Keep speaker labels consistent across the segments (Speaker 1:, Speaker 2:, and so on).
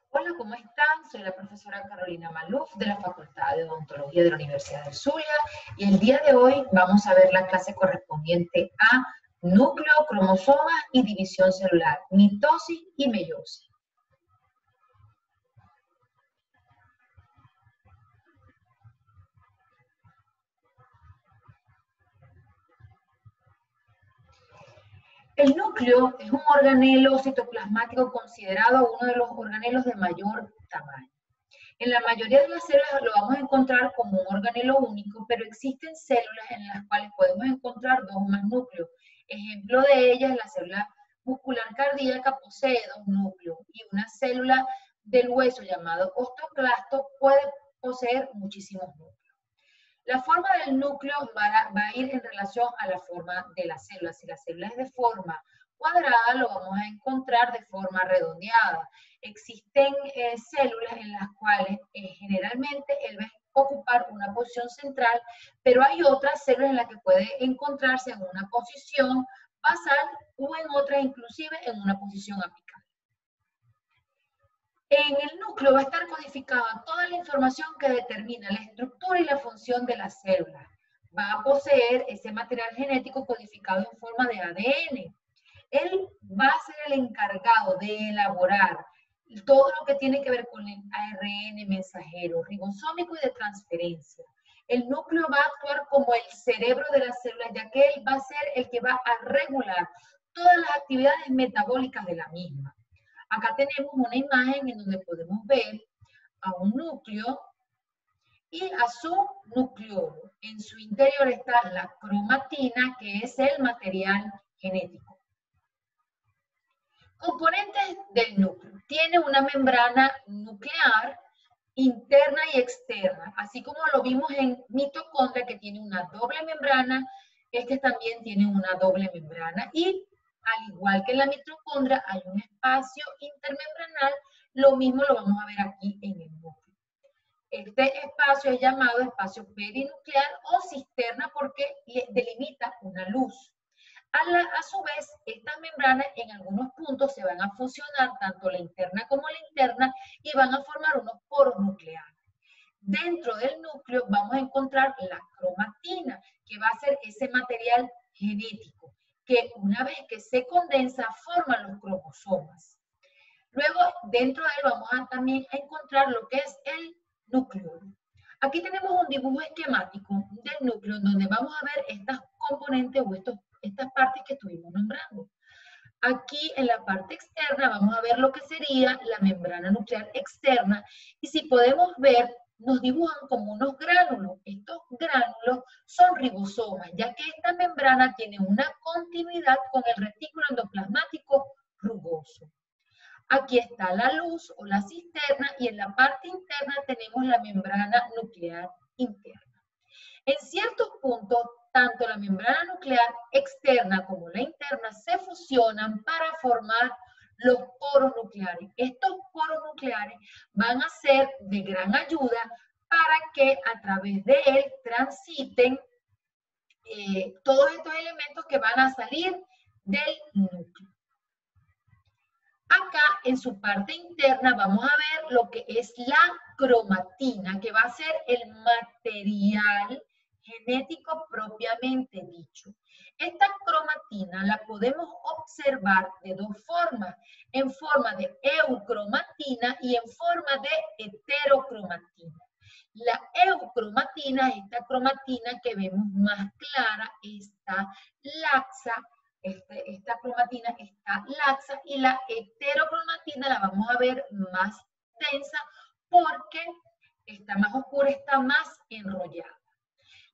Speaker 1: Hola, ¿cómo están? Soy la profesora Carolina Maluf de la Facultad de Odontología de la Universidad del Zulia y el día de hoy vamos a ver la clase correspondiente a núcleo, cromosomas y división celular, mitosis y meiosis. El núcleo es un organelo citoplasmático considerado uno de los organelos de mayor tamaño. En la mayoría de las células lo vamos a encontrar como un organelo único, pero existen células en las cuales podemos encontrar dos o más núcleos. Ejemplo de ellas, la célula muscular cardíaca posee dos núcleos y una célula del hueso llamado osteoclasto puede poseer muchísimos núcleos. La forma del núcleo va a ir en relación a la forma de la célula. Si la célula es de forma cuadrada, lo vamos a encontrar de forma redondeada. Existen células en las cuales generalmente él va a ocupar una posición central, pero hay otras células en las que puede encontrarse en una posición basal o en otras inclusive en una posición apical. En el núcleo va a estar codificada toda la información que determina la estructura y la función de la célula. Va a poseer ese material genético codificado en forma de ADN. Él va a ser el encargado de elaborar todo lo que tiene que ver con el ARN mensajero, ribosómico y de transferencia. El núcleo va a actuar como el cerebro de la célula, ya que él va a ser el que va a regular todas las actividades metabólicas de la misma. Acá tenemos una imagen en donde podemos ver a un núcleo y a su nucleolo. En su interior está la cromatina, que es el material genético. Componentes del núcleo. Tiene una membrana nuclear interna y externa, así como lo vimos en mitocondria, que tiene una doble membrana, este también tiene una doble membrana y al igual que en la mitocondria hay un espacio intermembranal, lo mismo lo vamos a ver aquí en el núcleo. Este espacio es llamado espacio perinuclear o cisterna porque delimita una luz. A su vez, estas membranas en algunos puntos se van a fusionar, tanto la interna como la interna, y van a formar unos poros nucleares. Dentro del núcleo vamos a encontrar la cromatina, que va a ser ese material genético, que una vez que se condensa, forman los cromosomas. Luego, dentro de él vamos a también encontrar lo que es el núcleo. Aquí tenemos un dibujo esquemático del núcleo, en donde vamos a ver estas componentes o estas partes que estuvimos nombrando. Aquí en la parte externa vamos a ver lo que sería la membrana nuclear externa y si podemos ver, nos dibujan como unos gránulos. Estos gránulos son ribosomas, ya que esta membrana tiene una continuidad con el retículo endoplasmático rugoso. Aquí está la luz o la cisterna y en la parte interna tenemos la membrana nuclear interna. En ciertos puntos, tanto la membrana nuclear externa como la interna se fusionan para formar los poros nucleares. Estos poros nucleares van a ser de gran ayuda para que a través de él transiten todos estos elementos que van a salir del núcleo. Acá en su parte interna vamos a ver lo que es la cromatina, que va a ser el material genético propiamente dicho. Esta cromatina la podemos observar de dos formas, en forma de eucromatina y en forma de heterocromatina. La eucromatina es esta cromatina que vemos más clara, está laxa, esta cromatina está laxa y la heterocromatina la vamos a ver más densa porque está más oscura, está más enrollada.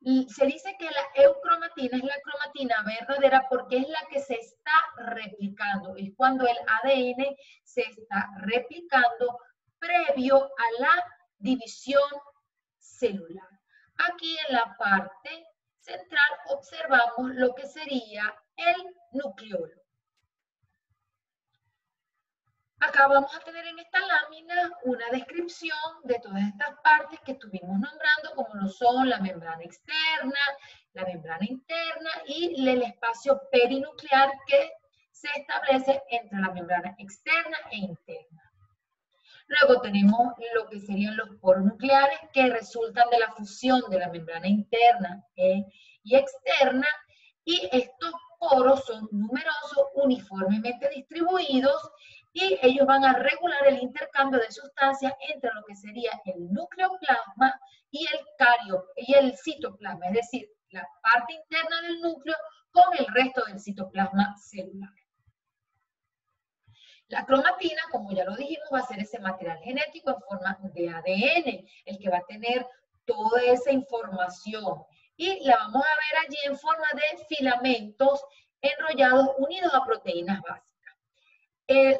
Speaker 1: Y se dice que la eucromatina es la cromatina verdadera porque es la que se está replicando, es cuando el ADN se está replicando previo a la división celular. Aquí en la parte central observamos lo que sería el nucleolo. Acá vamos a tener en esta lámina una descripción de todas estas partes que estuvimos nombrando, como lo son la membrana externa, la membrana interna y el espacio perinuclear que se establece entre la membrana externa e interna. Luego tenemos lo que serían los poros nucleares que resultan de la fusión de la membrana interna y externa, y estos poros son numerosos, uniformemente distribuidos, y ellos van a regular el intercambio de sustancias entre lo que sería el nucleoplasma y el citoplasma, es decir, la parte interna del núcleo con el resto del citoplasma celular. La cromatina, como ya lo dijimos, va a ser ese material genético en forma de ADN, el que va a tener toda esa información. Y la vamos a ver allí en forma de filamentos enrollados unidos a proteínas básicas.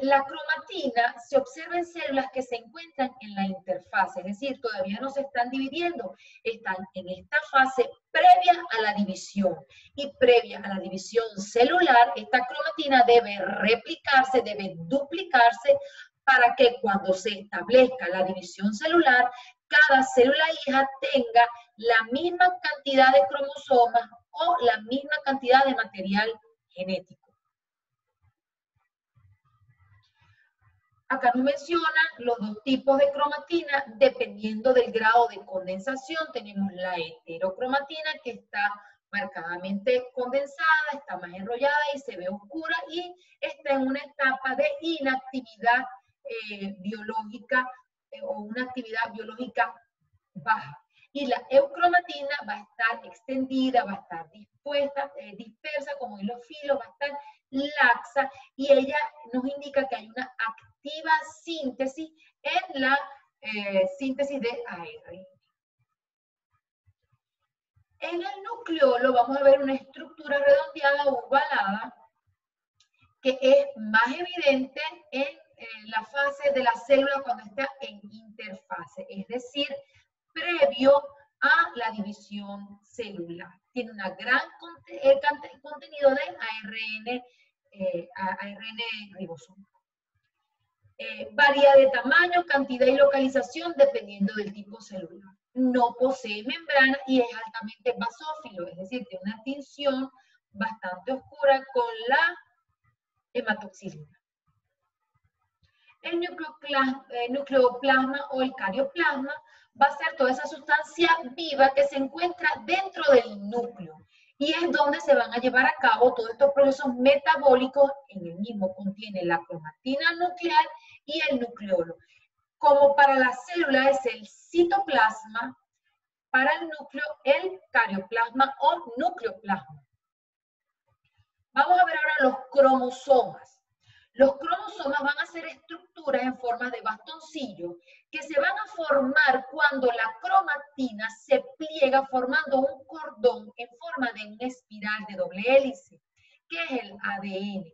Speaker 1: La cromatina se observa en células que se encuentran en la interfase, es decir, todavía no se están dividiendo, están en esta fase previa a la división. Y previa a la división celular, esta cromatina debe replicarse, debe duplicarse, para que cuando se establezca la división celular, cada célula hija tenga la misma cantidad de cromosomas o la misma cantidad de material genético. Acá nos mencionan los dos tipos de cromatina dependiendo del grado de condensación. Tenemos la heterocromatina, que está marcadamente condensada, está más enrollada y se ve oscura, y está en una etapa de inactividad biológica o una actividad biológica baja. Y la eucromatina va a estar extendida, va a estar dispersa como hilofilos, va a estar laxa, y ella nos indica que hay una activa síntesis en la síntesis de ARN. En el nucleolo vamos a ver una estructura redondeada o ovalada que es más evidente en la fase de la célula cuando está en interfase, es decir, previo a la división celular. Tiene una gran contenido de ARN ribosómico. Varía de tamaño, cantidad y localización dependiendo del tipo celular. No posee membrana y es altamente basófilo, es decir, tiene una tinción bastante oscura con la hematoxilina. El nucleoplasma o el carioplasma va a ser toda esa sustancia viva que se encuentra dentro del núcleo, y es donde se van a llevar a cabo todos estos procesos metabólicos. En el mismo contiene la cromatina nuclear y el nucleolo. Como para la célula es el citoplasma, para el núcleo el carioplasma o nucleoplasma. Vamos a ver ahora los cromosomas. Los cromosomas van a ser estructuras en forma de bastoncillo que se van a formar cuando la cromatina se pliega formando un cordón en forma de una espiral de doble hélice, que es el ADN.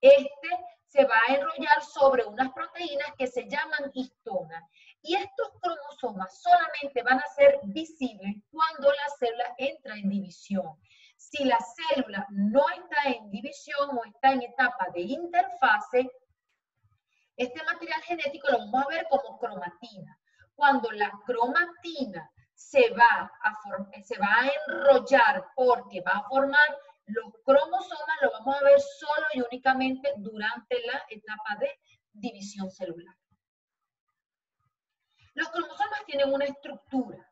Speaker 1: Este se va a enrollar sobre unas proteínas que se llaman histonas. Y estos cromosomas solamente van a ser visibles cuando la célula entra en división. Si la célula no está en división o está en etapa de interfase, este material genético lo vamos a ver como cromatina. Cuando la cromatina se va a enrollar porque va a formar los cromosomas, lo vamos a ver solo y únicamente durante la etapa de división celular. Los cromosomas tienen una estructura.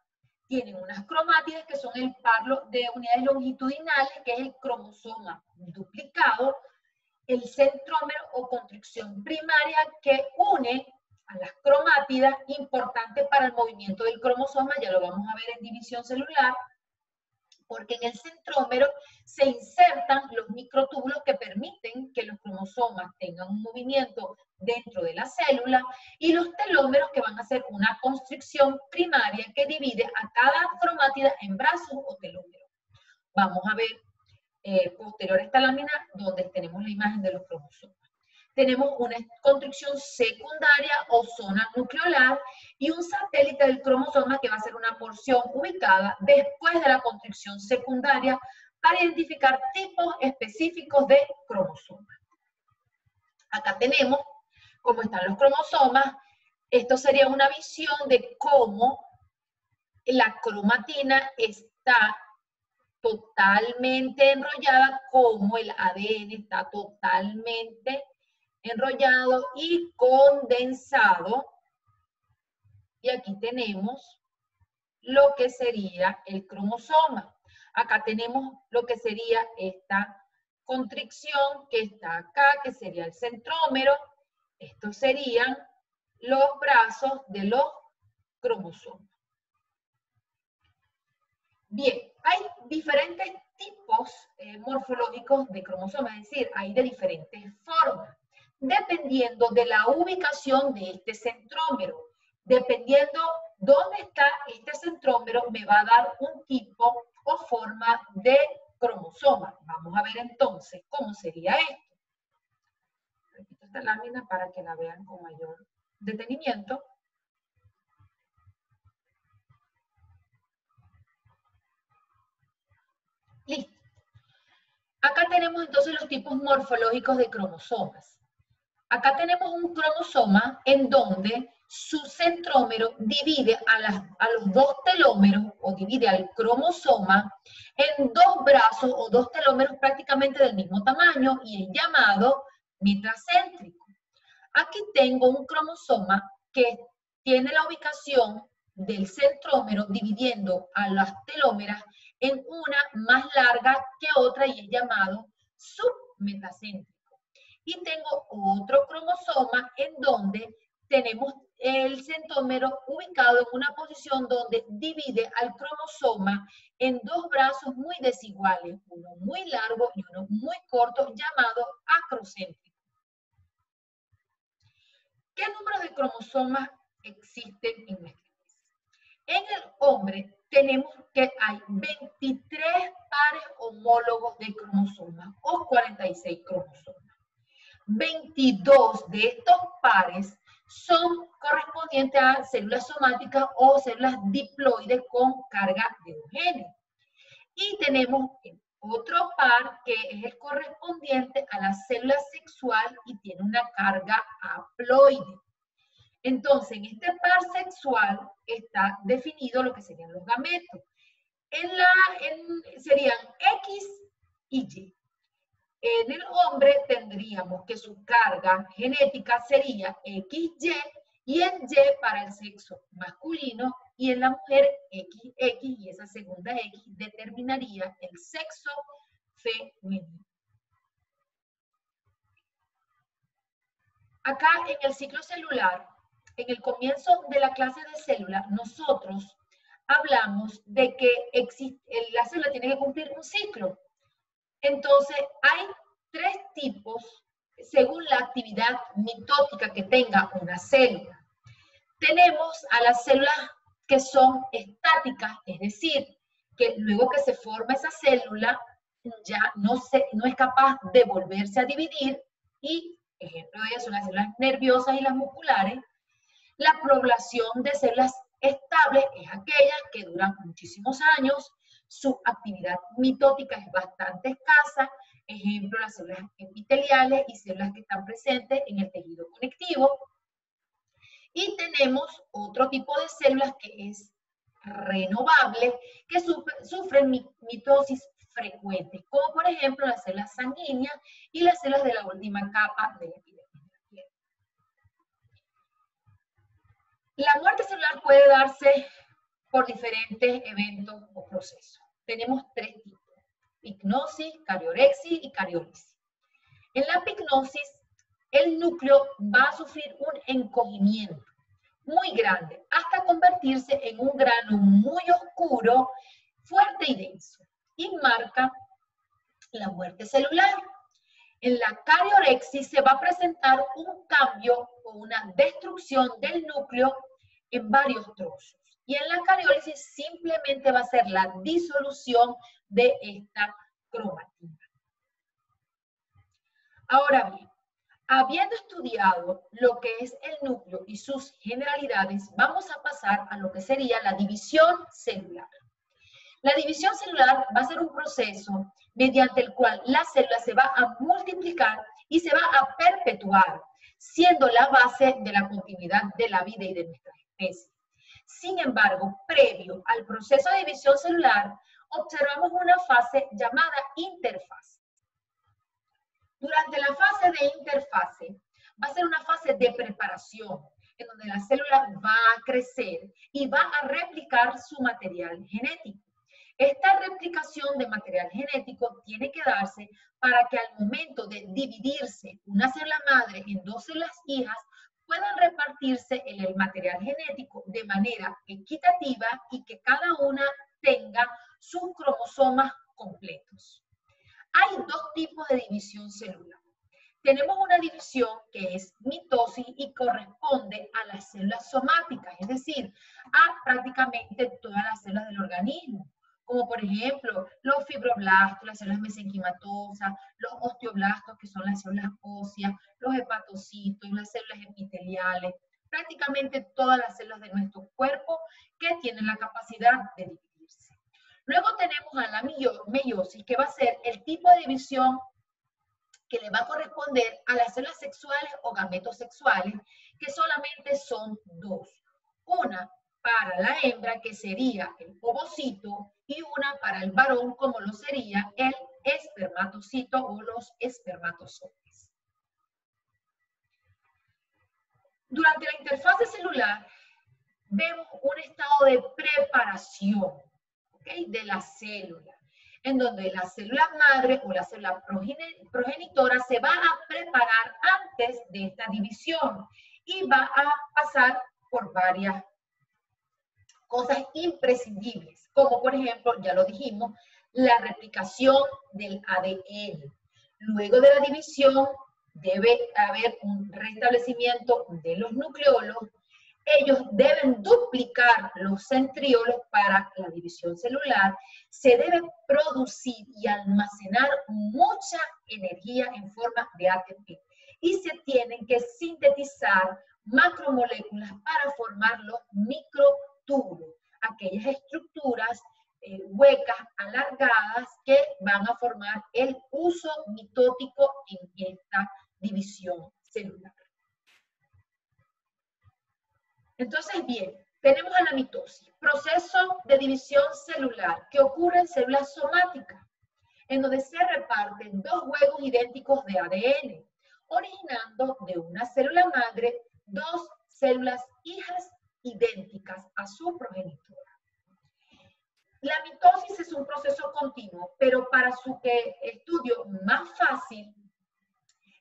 Speaker 1: Tienen unas cromátidas que son el par de unidades longitudinales, que es el cromosoma duplicado, el centrómero o constricción primaria que une a las cromátidas, importante para el movimiento del cromosoma, ya lo vamos a ver en división celular, porque en el centrómero se insertan los microtúbulos que permiten que los cromosomas tengan un movimiento dentro de la célula, y los telómeros, que van a ser una constricción primaria que divide a cada cromátida en brazos o telómeros. Vamos a ver posterior a esta lámina donde tenemos la imagen de los cromosomas. Tenemos una constricción secundaria o zona nucleolar y un satélite del cromosoma que va a ser una porción ubicada después de la constricción secundaria para identificar tipos específicos de cromosomas. Acá tenemos cómo están los cromosomas. Esto sería una visión de cómo la cromatina está totalmente enrollada, cómo el ADN está totalmente enrollado y condensado y aquí tenemos lo que sería el cromosoma. Acá tenemos lo que sería esta constricción que está acá, que sería el centrómero. Estos serían los brazos de los cromosomas. Bien, hay diferentes tipos morfológicos de cromosomas, es decir, hay de diferentes formas, dependiendo de la ubicación de este centrómero. Dependiendo dónde está este centrómero, me va a dar un tipo o forma de cromosoma. Vamos a ver entonces cómo sería esto. Repito esta lámina para que la vean con mayor detenimiento. Listo. Acá tenemos entonces los tipos morfológicos de cromosomas. Acá tenemos un cromosoma en donde su centrómero divide a los dos telómeros, o divide al cromosoma, en dos brazos o dos telómeros prácticamente del mismo tamaño, y es llamado metracéntrico. Aquí tengo un cromosoma que tiene la ubicación del centrómero dividiendo a las telómeras en una más larga que otra y es llamado submetacéntrico. Y tengo otro cromosoma en donde tenemos el centrómero ubicado en una posición donde divide al cromosoma en dos brazos muy desiguales, uno muy largo y uno muy corto, llamado acrocéntrico. ¿Qué número de cromosomas existen en nuestra especie? En el hombre tenemos que hay 23 pares homólogos de cromosomas o 46 cromosomas. 22 de estos pares son correspondientes a células somáticas o células diploides con carga de dos genes. Y tenemos otro par que es el correspondiente a la célula sexual y tiene una carga haploide. Entonces, en este par sexual está definido lo que serían los gametos. Serían X y Y. En el hombre tendríamos que su carga genética sería XY y en Y para el sexo masculino y en la mujer XX y esa segunda X determinaría el sexo femenino. Acá en el ciclo celular, en el comienzo de la clase de célula, nosotros hablamos de que la célula tiene que cumplir un ciclo. Entonces, hay tres tipos según la actividad mitótica que tenga una célula. Tenemos a las células que son estáticas, es decir, que luego que se forma esa célula, ya no es capaz de volverse a dividir y, ejemplo de ellas son las células nerviosas y las musculares. La población de células estables es aquella que duran muchísimos años, su actividad mitótica es bastante escasa, ejemplo, las células epiteliales y células que están presentes en el tejido conectivo. Y tenemos otro tipo de células que es renovable, que sufren mitosis frecuente, como por ejemplo las células sanguíneas y las células de la última capa de la epidermis de la piel. La muerte celular puede darse por diferentes eventos o procesos. Tenemos tres tipos: pignosis, cariorexis y cariólisis. En la pignosis, el núcleo va a sufrir un encogimiento muy grande hasta convertirse en un grano muy oscuro, fuerte y denso, y marca la muerte celular. En la cariorexis se va a presentar un cambio o una destrucción del núcleo en varios trozos. Y en la cariólisis simplemente va a ser la disolución de esta cromatina. Ahora bien, habiendo estudiado lo que es el núcleo y sus generalidades, vamos a pasar a lo que sería la división celular. La división celular va a ser un proceso mediante el cual la célula se va a multiplicar y se va a perpetuar, siendo la base de la continuidad de la vida y de nuestra especie. Sin embargo, previo al proceso de división celular, observamos una fase llamada interfase. Durante la fase de interfase, va a ser una fase de preparación, en donde la célula va a crecer y va a replicar su material genético. Esta replicación de material genético tiene que darse para que al momento de dividirse una célula madre en dos células hijas, puedan repartirse el material genético de manera equitativa y que cada una tenga sus cromosomas completos. Hay dos tipos de división celular. Tenemos una división que es mitosis y corresponde a las células somáticas, es decir, a prácticamente todas las células del organismo, como por ejemplo los fibroblastos, las células mesenquimatosas, los osteoblastos, que son las células óseas, los hepatocitos, las células epiteliales, prácticamente todas las células de nuestro cuerpo que tienen la capacidad de dividirse. Luego tenemos a la meiosis, que va a ser el tipo de división que le va a corresponder a las células sexuales o gametos sexuales, que solamente son dos. Una para la hembra, que sería el ovocito, y una para el varón, como lo sería el espermatocito o los espermatozoides. Durante la interfase celular, vemos un estado de preparación, ¿okay?, de la célula, en donde la célula madre o la célula progenitora se va a preparar antes de esta división y va a pasar por varias cosas imprescindibles, como por ejemplo, ya lo dijimos, la replicación del ADN. Luego de la división debe haber un restablecimiento de los nucleolos. Ellos deben duplicar los centriolos para la división celular. Se debe producir y almacenar mucha energía en forma de ATP. Y se tienen que sintetizar macromoléculas para formar los microtúbulos, aquellas estructuras huecas, alargadas, que van a formar el uso mitótico en esta división celular. Entonces, bien, tenemos a la mitosis, proceso de división celular que ocurre en células somáticas, en donde se reparten dos huevos idénticos de ADN, originando de una célula madre dos células hijas idénticas a su progenitora. La mitosis es un proceso continuo, pero para su estudio más fácil,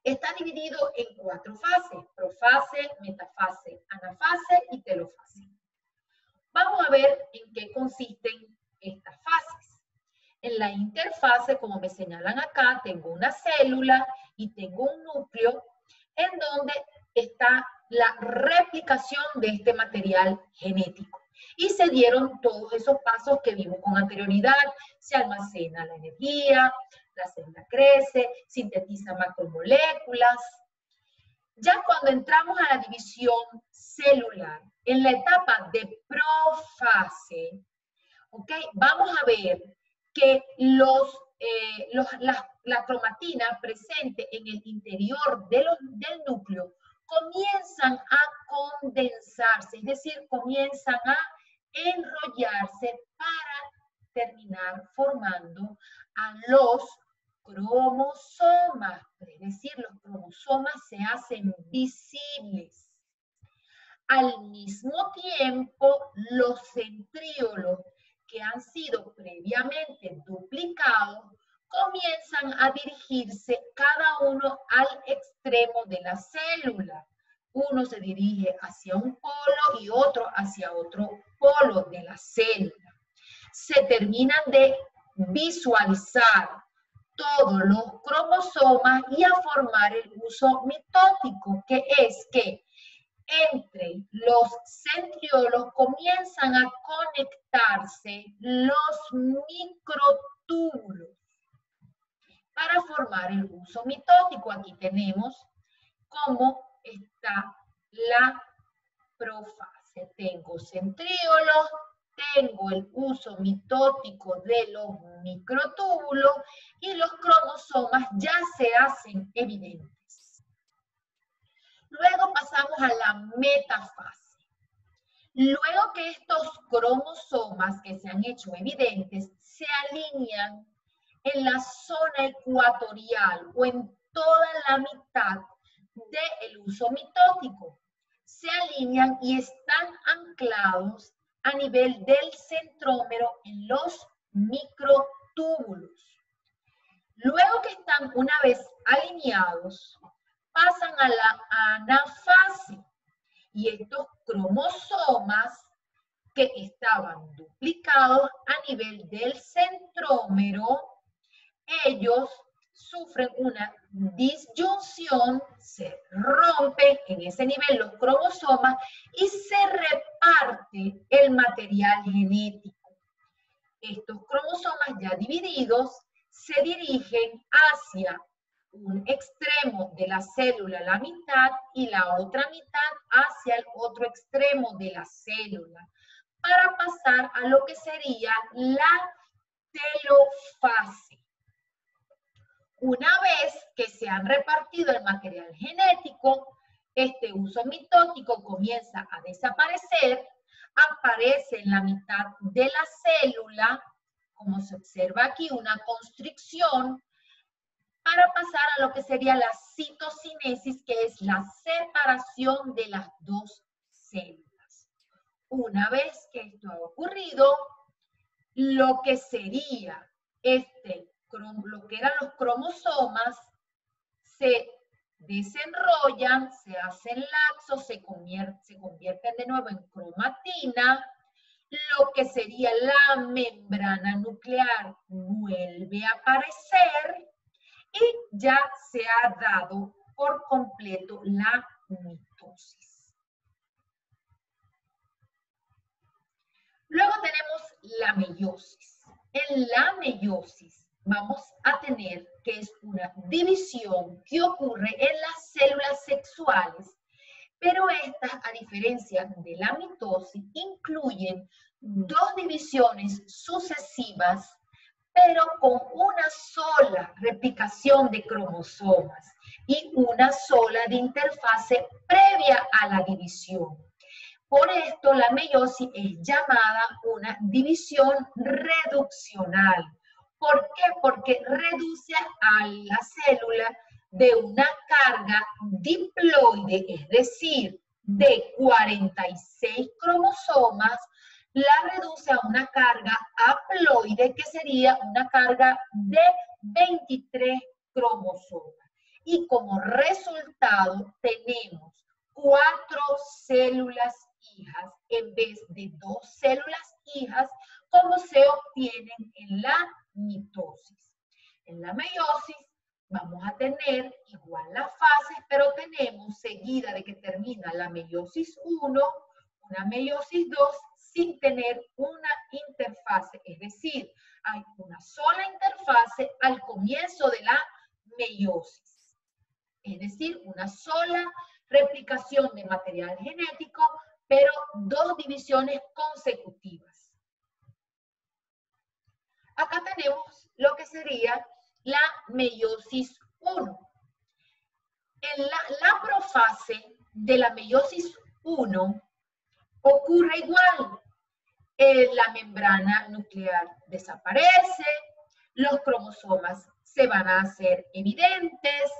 Speaker 1: está dividido en 4 fases: profase, metafase, anafase y telofase. Vamos a ver en qué consisten estas fases. En la interfase, como me señalan acá, tengo una célula y tengo un núcleo en donde está la replicación de este material genético. Y se dieron todos esos pasos que vimos con anterioridad. Se almacena la energía, la célula crece, sintetiza macromoléculas. Ya cuando entramos a la división celular, en la etapa de profase, ¿okay?, vamos a ver que la cromatina presente en el interior del núcleo comienzan a condensarse, es decir, comienzan a enrollarse para terminar formando a los cromosomas, es decir, los cromosomas se hacen visibles. Al mismo tiempo, los centriolos que han sido previamente duplicados comienzan a dirigirse cada uno al extremo de la célula. Uno se dirige hacia un polo y otro hacia otro polo de la célula. Se terminan de visualizar todos los cromosomas y a formar el uso mitótico, que es que entre los centriolos comienzan a conectarse los microtúbulos para formar el uso mitótico. Aquí tenemos cómo está la profase. Tengo centriolos, tengo el uso mitótico de los microtúbulos y los cromosomas ya se hacen evidentes. Luego pasamos a la metafase. Luego que estos cromosomas que se han hecho evidentes se alinean en la zona ecuatorial o en toda la mitad del uso mitótico, se alinean y están anclados a nivel del centrómero en los microtúbulos. Luego que están una vez alineados, pasan a la anafase y estos cromosomas que estaban duplicados a nivel del centrómero, ellos sufren una disyunción, se rompen en ese nivel los cromosomas y se reparte el material genético. Estos cromosomas ya divididos se dirigen hacia un extremo de la célula, la mitad, y la otra mitad hacia el otro extremo de la célula, para pasar a lo que sería la telofase. Una vez que se han repartido el material genético, este uso mitótico comienza a desaparecer, aparece en la mitad de la célula, como se observa aquí, una constricción, para pasar a lo que sería la citocinesis, que es la separación de las dos células. Una vez que esto ha ocurrido, lo que sería lo que eran los cromosomas se desenrollan, se hacen laxos, se convierten de nuevo en cromatina. Lo que sería la membrana nuclear vuelve a aparecer y ya se ha dado por completo la mitosis. Luego tenemos la meiosis. En la meiosis vamos a tener que es una división que ocurre en las células sexuales, pero estas, a diferencia de la mitosis, incluyen dos divisiones sucesivas, pero con una sola replicación de cromosomas y una sola de interfase previa a la división. Por esto, la meiosis es llamada una división reduccional. ¿Por qué? Porque reduce a la célula de una carga diploide, es decir, de 46 cromosomas, la reduce a una carga haploide, que sería una carga de 23 cromosomas. Y como resultado tenemos 4 células hijas en vez de 2 células hijas, como se obtienen en la mitosis. En la meiosis vamos a tener igual las fases, pero tenemos seguida de que termina la meiosis 1, una meiosis 2 sin tener una interfase, es decir, hay una sola interfase al comienzo de la meiosis, es decir, una sola replicación de material genético, pero 2 divisiones consecutivas. Acá tenemos lo que sería la meiosis 1. En la profase de la meiosis 1 ocurre igual. La membrana nuclear desaparece, los cromosomas se van a hacer evidentes,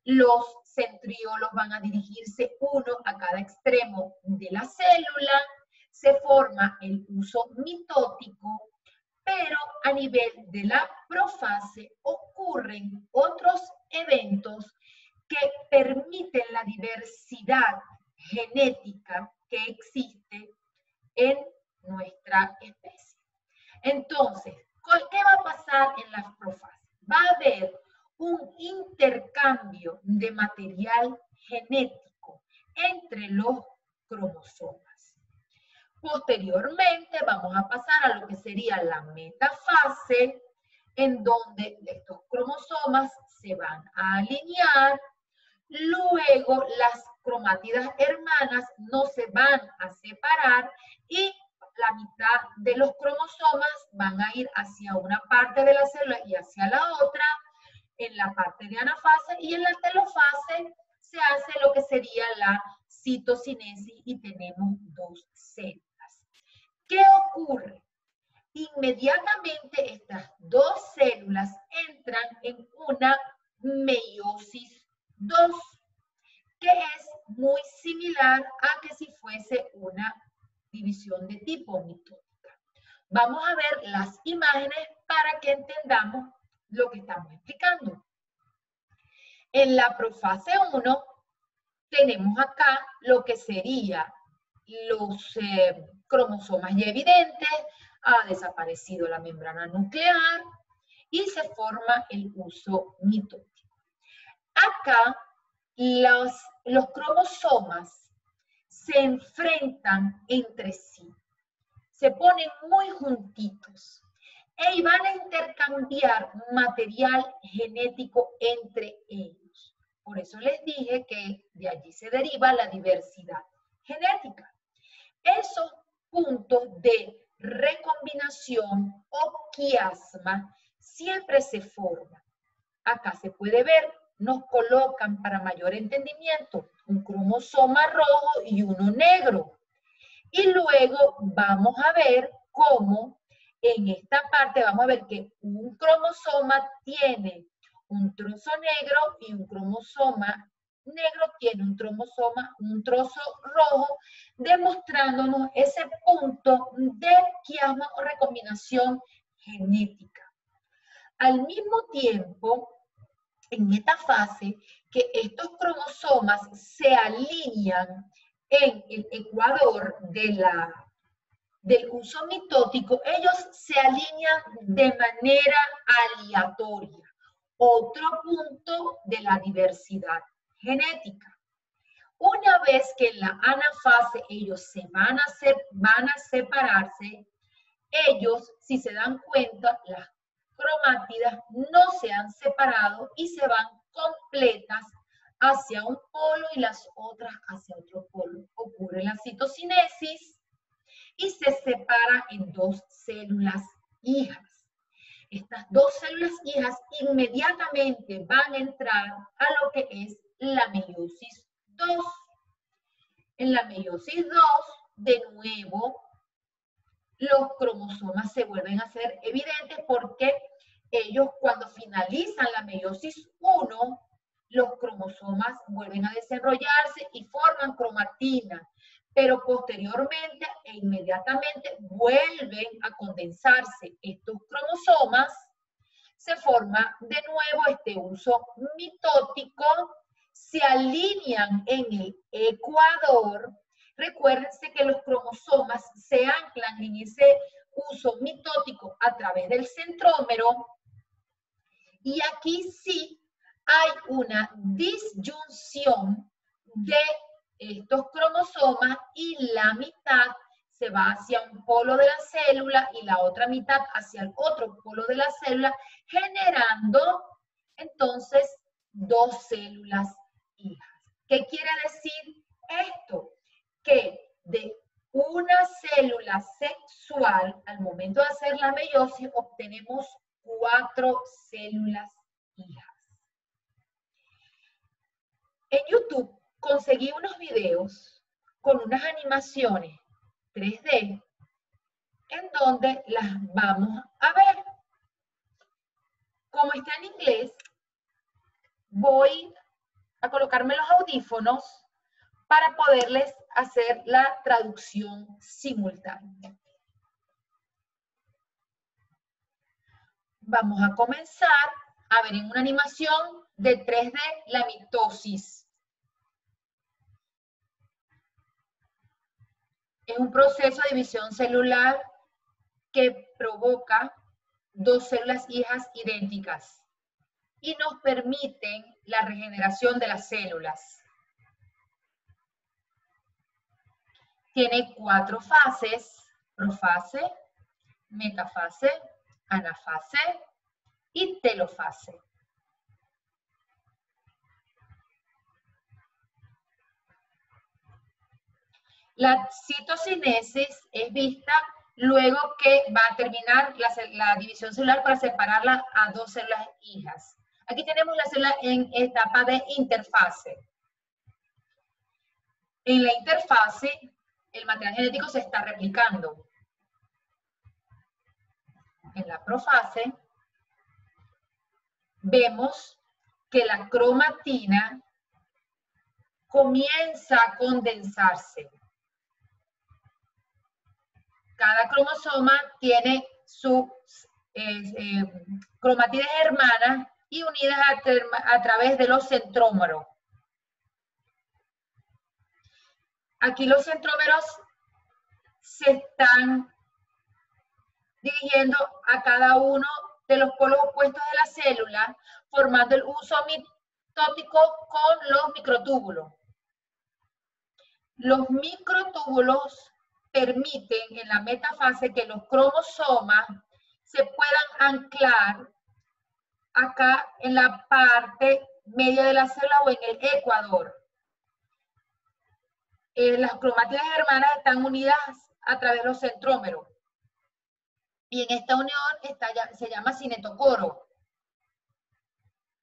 Speaker 1: los centriolos van a dirigirse uno a cada extremo de la célula, se forma el uso mitótico, pero a nivel de la profase ocurren otros eventos que permiten la diversidad genética que existe en nuestra especie. Entonces, ¿qué va a pasar en la profase? Va a haber un intercambio de material genético entre los cromosomas. Posteriormente vamos a pasar a lo que sería la metafase, en donde estos cromosomas se van a alinear. Luego las cromátidas hermanas no se van a separar y la mitad de los cromosomas van a ir hacia una parte de la célula y hacia la otra, en la parte de anafase, y en la telofase se hace lo que sería la citocinesis y tenemos 2 células. ¿Qué ocurre? Inmediatamente estas 2 células entran en una meiosis 2. que es muy similar a que si fuese una división de tipo mitótica. Vamos a ver las imágenes para que entendamos lo que estamos explicando. En la profase 1 tenemos acá lo que sería los cromosomas ya evidentes, ha desaparecido la membrana nuclear y se forma el uso mitótico. Acá los cromosomas se enfrentan entre sí, se ponen muy juntitos y van a intercambiar material genético entre ellos. Por eso les dije que de allí se deriva la diversidad genética. Esos puntos de recombinación o quiasma siempre se forman. Acá se puede ver, nos colocan para mayor entendimiento un cromosoma rojo y uno negro. Y luego vamos a ver cómo en esta parte vamos a ver que un cromosoma tiene un trozo negro y un cromosoma negro tiene un trozo rojo, demostrándonos ese punto de quiasma o recombinación genética. Al mismo tiempo, en esta fase, que estos cromosomas se alinean en el ecuador del uso mitótico, ellos se alinean de manera aleatoria. Otro punto de la diversidad genética. Una vez que en la anafase ellos se van a separarse, ellos, si se dan cuenta, las cromátidas no se han separado y se van completas hacia un polo y las otras hacia otro polo. Ocurre la citocinesis y se separa en dos células hijas. Estas dos células hijas inmediatamente van a entrar a lo que es la meiosis 2. En la meiosis 2, de nuevo, los cromosomas se vuelven a ser evidentes porque ellos cuando finalizan la meiosis 1, los cromosomas vuelven a desarrollarse y forman cromatina, pero posteriormente e inmediatamente vuelven a condensarse estos cromosomas, se forma de nuevo este uso mitótico, se alinean en el ecuador. Recuérdense que los cromosomas se anclan en ese uso mitótico a través del centrómero y aquí sí hay una disyunción de estos cromosomas y la mitad se va hacia un polo de la célula y la otra mitad hacia el otro polo de la célula, generando entonces dos células hijas. ¿Qué quiere decir esto? Que de una célula sexual, al momento de hacer la meiosis, obtenemos 4 células hijas. En YouTube conseguí unos videos con unas animaciones 3D en donde las vamos a ver. Como está en inglés, voy a colocarme los audífonos para poderles hacer la traducción simultánea. Vamos a comenzar a ver en una animación de 3D la mitosis. Es un proceso de división celular que provoca dos células hijas idénticas y nos permiten la regeneración de las células. Tiene 4 fases: profase, metafase, anafase y telofase. La citocinesis es vista luego que va a terminar la división celular para separarla a dos células hijas. Aquí tenemos la célula en etapa de interfase. En la interfase, el material genético se está replicando. En la profase, vemos que la cromatina comienza a condensarse. Cada cromosoma tiene sus cromatides hermanas y unidas a través de los centrómeros. Aquí los centrómeros se están dirigiendo a cada uno de los polos opuestos de la célula, formando el uso mitótico con los microtúbulos. Los microtúbulos permiten en la metafase que los cromosomas se puedan anclar acá en la parte media de la célula o en el ecuador. Las cromátides hermanas están unidas a través de los centrómeros. Y en esta unión se llama cinetocoro,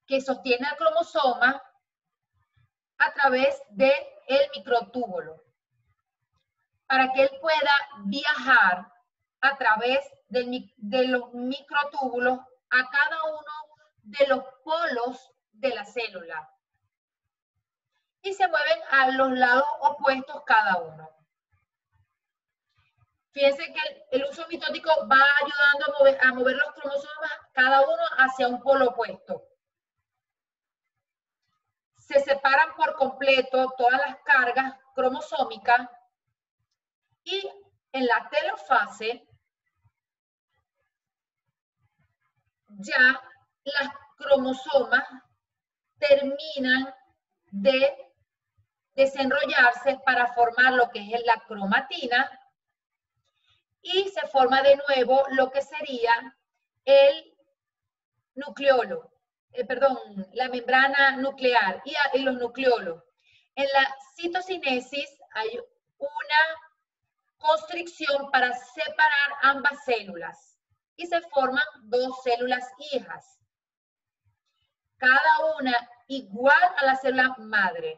Speaker 1: que sostiene al cromosoma a través del microtúbulo, para que él pueda viajar a través de los microtúbulos a cada uno de los polos de la célula. Y se mueven a los lados opuestos cada uno. Fíjense que el uso mitótico va ayudando a mover los cromosomas cada uno hacia un polo opuesto. Se separan por completo todas las cargas cromosómicas y en la telofase ya las cromosomas terminan de desenrollarse para formar lo que es la cromatina y se forma de nuevo lo que sería el nucleolo, la membrana nuclear y los nucleolos. En la citocinesis hay una constricción para separar ambas células y se forman dos células hijas, cada una igual a la célula madre.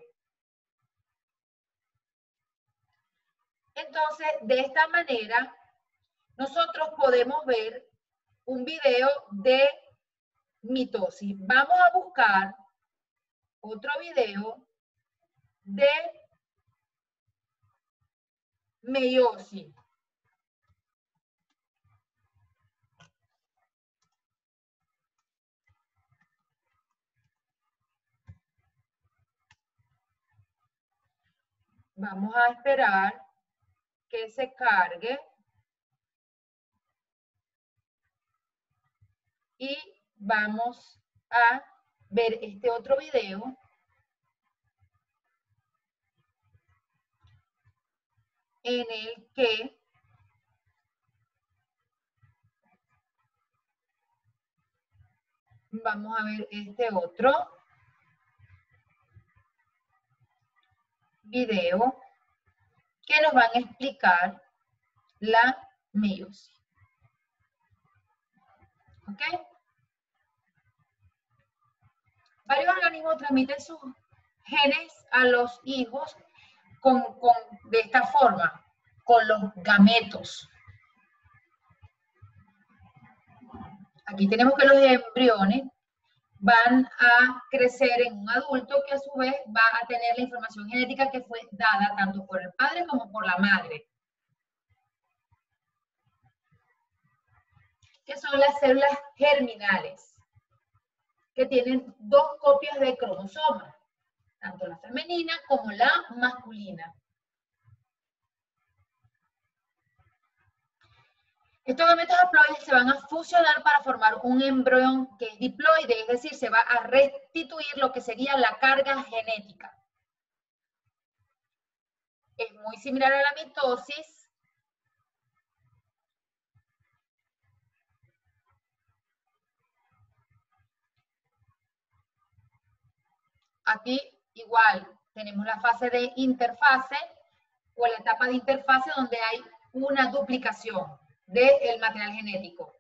Speaker 1: Entonces, de esta manera, nosotros podemos ver un video de mitosis. Vamos a buscar otro video de meiosis. Vamos a esperar que se cargue y vamos a ver este otro video en el que vamos a ver este otro video que nos van a explicar la meiosis. ¿Ok? Varios organismos transmiten sus genes a los hijos de esta forma, con los gametos. Aquí tenemos que los embriones van a crecer en un adulto que a su vez va a tener la información genética que fue dada tanto por el padre como por la madre. Que son las células germinales, que tienen dos copias de cromosomas, tanto la femenina como la masculina. Estos gametos haploides se van a fusionar para formar un embrión que es diploide, es decir, se va a restituir lo que sería la carga genética. Es muy similar a la mitosis. Aquí igual tenemos la fase de interfase o la etapa de interfase donde hay una duplicación del material genético.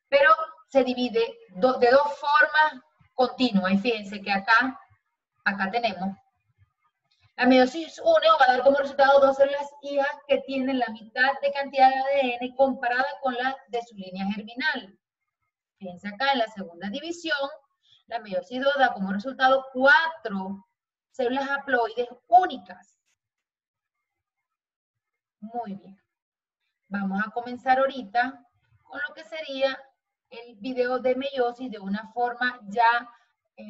Speaker 1: Pero se divide de dos formas continuas. Y fíjense que acá tenemos. La meiosis 1 va a dar como resultado dos células hijas que tienen la mitad de cantidad de ADN comparada con la de su línea germinal. Fíjense acá en la segunda división, la meiosis 2 da como resultado 4 células haploides únicas. Muy bien. Vamos a comenzar ahorita con lo que sería el video de meiosis de una forma ya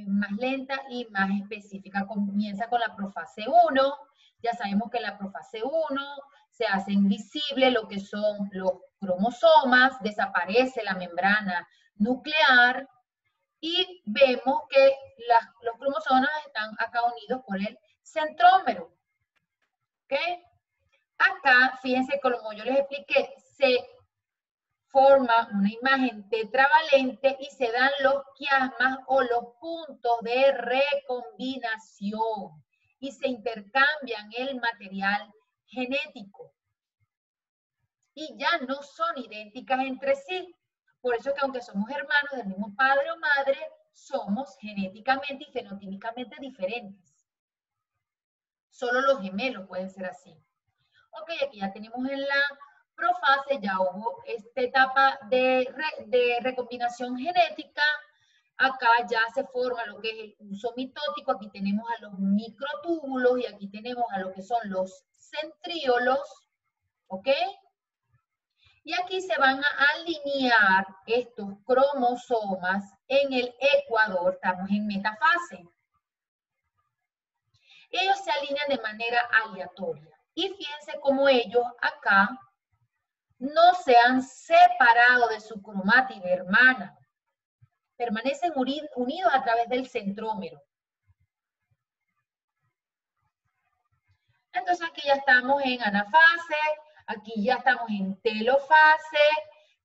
Speaker 1: más lenta y más específica. Comienza con la profase 1. Ya sabemos que en la profase 1 se hace invisible lo que son los cromosomas, desaparece la membrana nuclear y vemos que los cromosomas están acá unidos por el centrómero. ¿Ok? Acá, fíjense, como yo les expliqué, se forma una imagen tetravalente y se dan los quiasmas o los puntos de recombinación y se intercambian el material genético. Y ya no son idénticas entre sí. Por eso que aunque somos hermanos del mismo padre o madre, somos genéticamente y fenotípicamente diferentes. Solo los gemelos pueden ser así. Ok, aquí ya tenemos en la profase, ya hubo esta etapa de recombinación genética. Acá ya se forma lo que es el uso mitótico. Aquí tenemos a los microtúbulos y aquí tenemos a lo que son los centríolos. ¿Ok? Y aquí se van a alinear estos cromosomas en el ecuador. Estamos en metafase. Ellos se alinean de manera aleatoria. Y fíjense cómo ellos acá no se han separado de su cromátide hermana. Permanecen unidos a través del centrómero. Entonces aquí ya estamos en anafase, aquí ya estamos en telofase.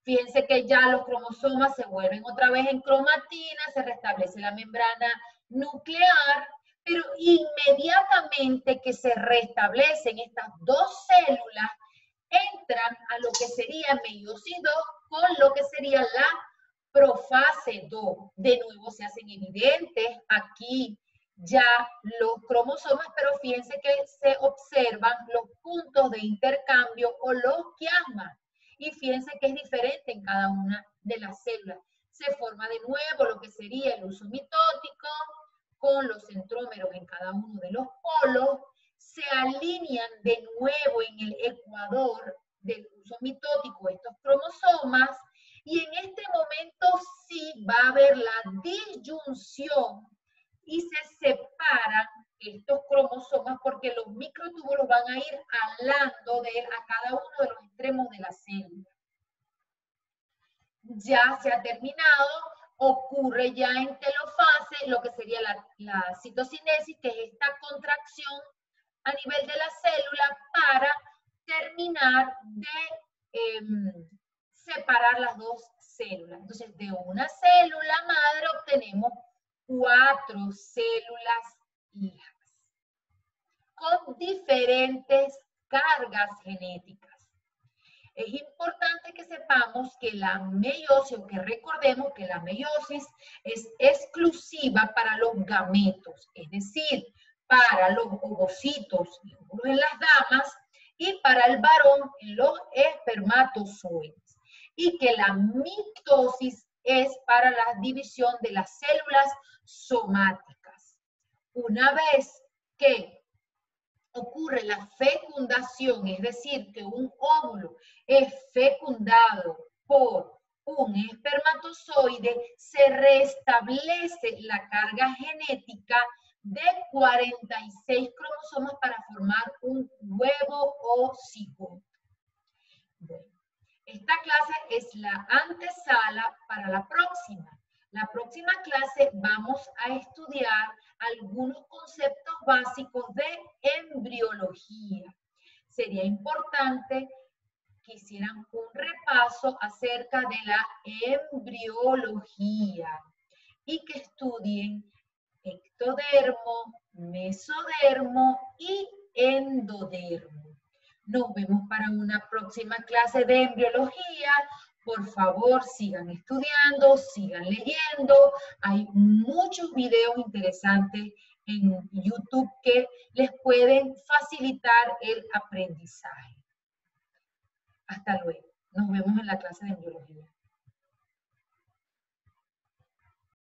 Speaker 1: Fíjense que ya los cromosomas se vuelven otra vez en cromatina, se restablece la membrana nuclear, pero inmediatamente que se restablecen estas dos células, entran a lo que sería meiosis 2 con lo que sería la profase 2. De nuevo se hacen evidentes aquí ya los cromosomas, pero fíjense que se observan los puntos de intercambio o los quiasmas. Y fíjense que es diferente en cada una de las células. Se forma de nuevo lo que sería el uso mitótico con los centrómeros en cada uno de los polos. Se alinean de nuevo en el ecuador del uso mitótico estos cromosomas y en este momento sí va a haber la disyunción y se separan estos cromosomas porque los microtúbulos van a ir alando a cada uno de los extremos de la célula. Ya se ha terminado, ocurre ya en telofase lo que sería la citocinesis, que es esta contracción a nivel de la célula para terminar de separar las dos células. Entonces, de una célula madre obtenemos 4 células hijas con diferentes cargas genéticas. Es importante que sepamos que la meiosis, o que recordemos que la meiosis es exclusiva para los gametos, es decir, para los ovocitos en las damas y para el varón en los espermatozoides. Y que la mitosis es para la división de las células somáticas. Una vez que ocurre la fecundación, es decir, que un óvulo es fecundado por un espermatozoide, se restablece la carga genética de 46 cromosomas para formar un huevo o cigoto. Bueno, esta clase es la antesala para la próxima. La próxima clase vamos a estudiar algunos conceptos básicos de embriología. Sería importante que hicieran un repaso acerca de la embriología y que estudien ectodermo, mesodermo y endodermo. Nos vemos para una próxima clase de embriología. Por favor, sigan estudiando, sigan leyendo. Hay muchos videos interesantes en YouTube que les pueden facilitar el aprendizaje. Hasta luego. Nos vemos en la clase de embriología.